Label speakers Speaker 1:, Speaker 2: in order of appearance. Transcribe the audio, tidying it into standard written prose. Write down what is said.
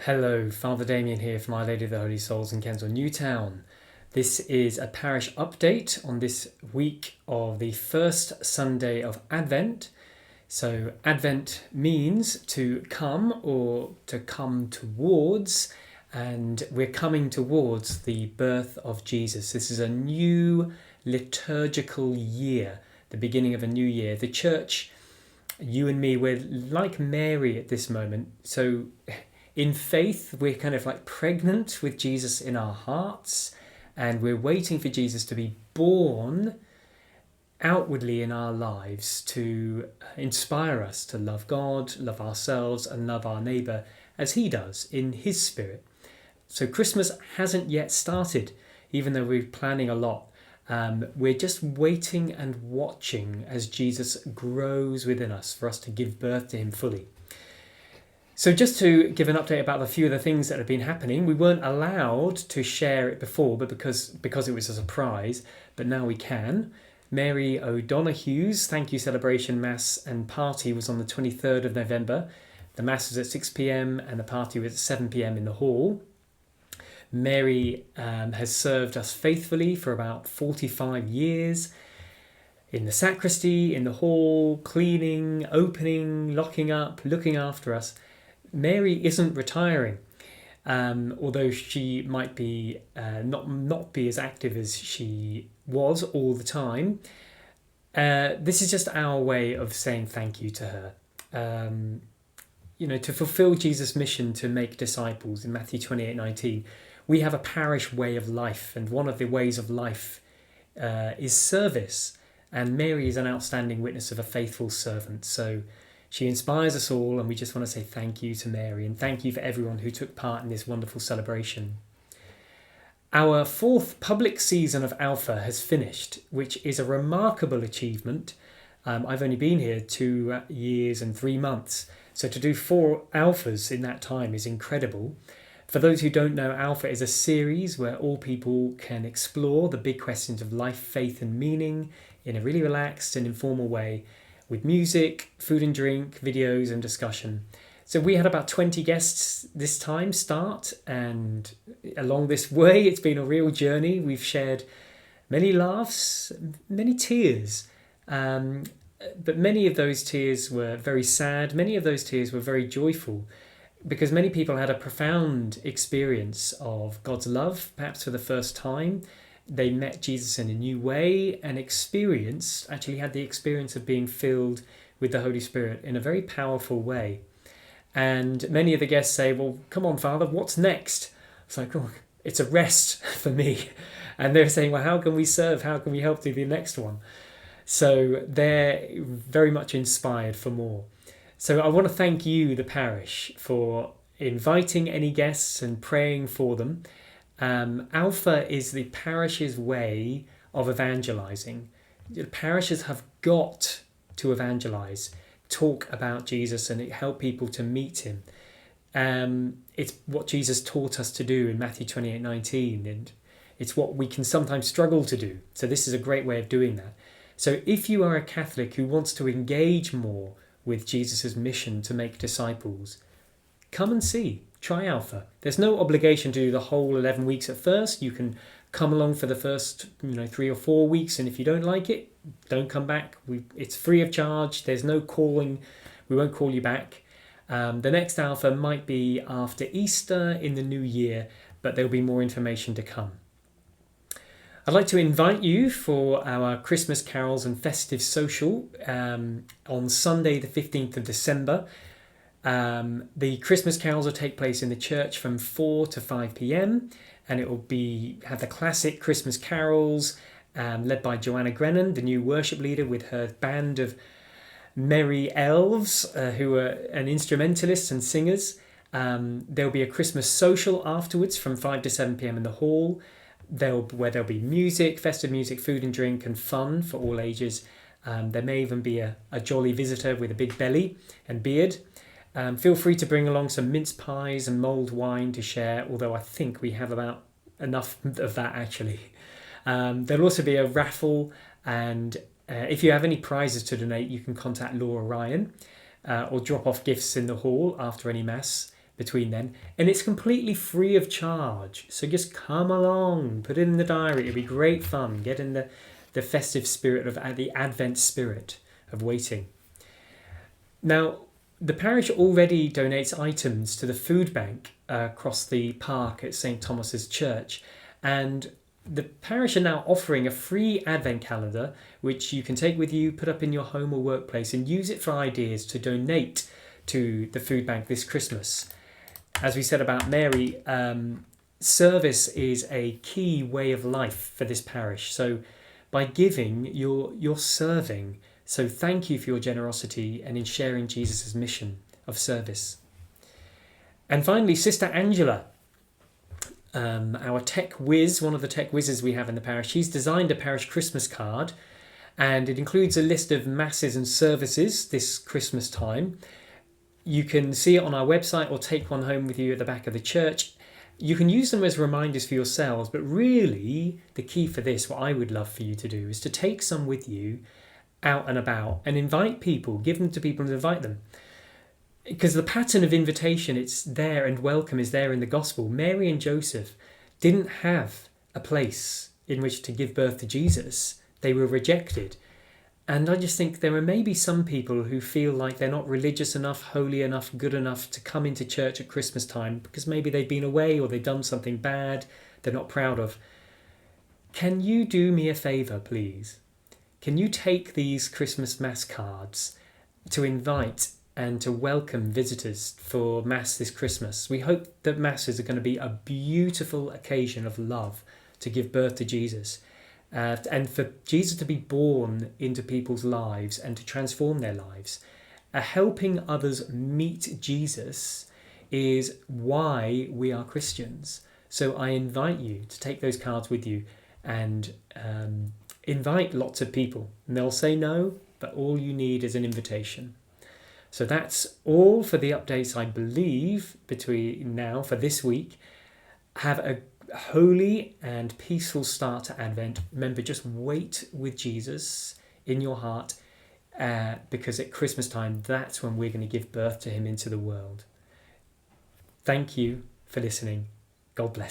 Speaker 1: Hello, Father Damien here from Our Lady of the Holy Souls in Kensal Newtown. This is a parish update on this week of the first Sunday of Advent. So Advent means to come or to come towards, and we're coming towards the birth of Jesus. This is a new liturgical year, the beginning of a new year. The church, you and me, we're like Mary at this moment. So in faith, we're kind of like pregnant with Jesus in our hearts, and we're waiting for Jesus to be born outwardly in our lives to inspire us to love God, love ourselves, and love our neighbour as he does in his spirit. So Christmas hasn't yet started, even though we're planning a lot. We're just waiting and watching as Jesus grows within us for us to give birth to him fully. So just to give an update about a few of the things that have been happening, we weren't allowed to share it before, but because it was a surprise, but now we can. Mary O'Donoghue's Thank You Celebration Mass and Party was on the 23rd of November. The Mass was at 6 p.m. and the party was at 7 p.m. in the hall. Mary has served us faithfully for about 45 years. In the sacristy, in the hall, cleaning, opening, locking up, looking after us. Mary isn't retiring, although she might be not be as active as she was all the time. This is just our way of saying thank you to her. To fulfill Jesus' mission to make disciples in Matthew 28:19, we have a parish way of life, and one of the ways of life is service. And Mary is an outstanding witness of a faithful servant. So she inspires us all, and we just want to say thank you to Mary, and thank you for everyone who took part in this wonderful celebration. Our fourth public season of Alpha has finished, which is a remarkable achievement. I've only been here 2 years and 3 months, so to do 4 Alphas in that time is incredible. For those who don't know, Alpha is a series where all people can explore the big questions of life, faith and meaning in a really relaxed and informal way, with music, food and drink, videos and discussion. So we had about 20 guests this time start, and along this way it's been a real journey. We've shared many laughs, many tears, but many of those tears were very sad. Many of those tears were very joyful, because many people had a profound experience of God's love, perhaps for the first time. They met Jesus in a new way and actually had the experience of being filled with the Holy Spirit in a very powerful way. And many of the guests say, well, come on, Father, what's next? It's like, oh, it's a rest for me. And they're saying, well, how can we serve? How can we help do the next one? So they're very much inspired for more. So I want to thank you, the parish, for inviting any guests and praying for them. Alpha is the parish's way of evangelizing. The parishes have got to evangelize, talk about Jesus, and help people to meet him. It's what Jesus taught us to do in Matthew 28:19, and it's what we can sometimes struggle to do. So this is a great way of doing that. So if you are a Catholic who wants to engage more with Jesus' mission to make disciples, come and see. Try Alpha. There's no obligation to do the whole 11 weeks at first. You can come along for the first 3 or 4 weeks, and if you don't like it, don't come back. It's free of charge. There's no calling. We won't call you back. The next Alpha might be after Easter in the new year, but there'll be more information to come. I'd like to invite you for our Christmas carols and festive social on Sunday the 15th of December. The Christmas carols will take place in the church from 4 to 5 p.m. and it will have the classic Christmas carols led by Joanna Grennan, the new worship leader, with her band of merry elves who are an instrumentalist and singers. There'll be a Christmas social afterwards from 5 to 7 p.m. in the hall, where there'll be music, festive music, food and drink and fun for all ages. There may even be a jolly visitor with a big belly and beard. Feel free to bring along some mince pies and mulled wine to share, although I think we have about enough of that actually. There'll also be a raffle, and if you have any prizes to donate, you can contact Laura Ryan or drop off gifts in the hall after any Mass. between then, and it's completely free of charge. So just come along, put it in the diary. It'll be great fun. Get in the festive spirit of the Advent spirit of waiting. Now, the parish already donates items to the food bank across the park at St Thomas's Church, and the parish are now offering a free Advent calendar which you can take with you, put up in your home or workplace, and use it for ideas to donate to the food bank this Christmas. As we said about Mary, service is a key way of life for this parish. So by giving, you're serving. So thank you for your generosity and in sharing Jesus' mission of service. And finally, Sister Angela, our tech whiz, one of the tech whizzes we have in the parish, she's designed a parish Christmas card, and it includes a list of masses and services this Christmas time. You can see it on our website or take one home with you at the back of the church. You can use them as reminders for yourselves, but really the key for this, what I would love for you to do, is to take some with you out and about and invite people, give them to people and invite them. Because the pattern of invitation, it's there, and welcome is there in the gospel. Mary and Joseph didn't have a place in which to give birth to Jesus. They were rejected. And I just think there are maybe some people who feel like they're not religious enough, holy enough, good enough to come into church at Christmas time because maybe they've been away or they've done something bad they're not proud of. Can you do me a favour, please? Can you take these Christmas Mass cards to invite and to welcome visitors for Mass this Christmas? We hope that Masses are going to be a beautiful occasion of love to give birth to Jesus, and for Jesus to be born into people's lives and to transform their lives. Helping others meet Jesus is why we are Christians. So I invite you to take those cards with you and invite lots of people. And they'll say no, but all you need is an invitation. So that's all for the updates, I believe, between now for this week. Have a holy and peaceful start to Advent. Remember, just wait with Jesus in your heart, because at Christmas time, that's when we're going to give birth to him into the world. Thank you for listening. God bless.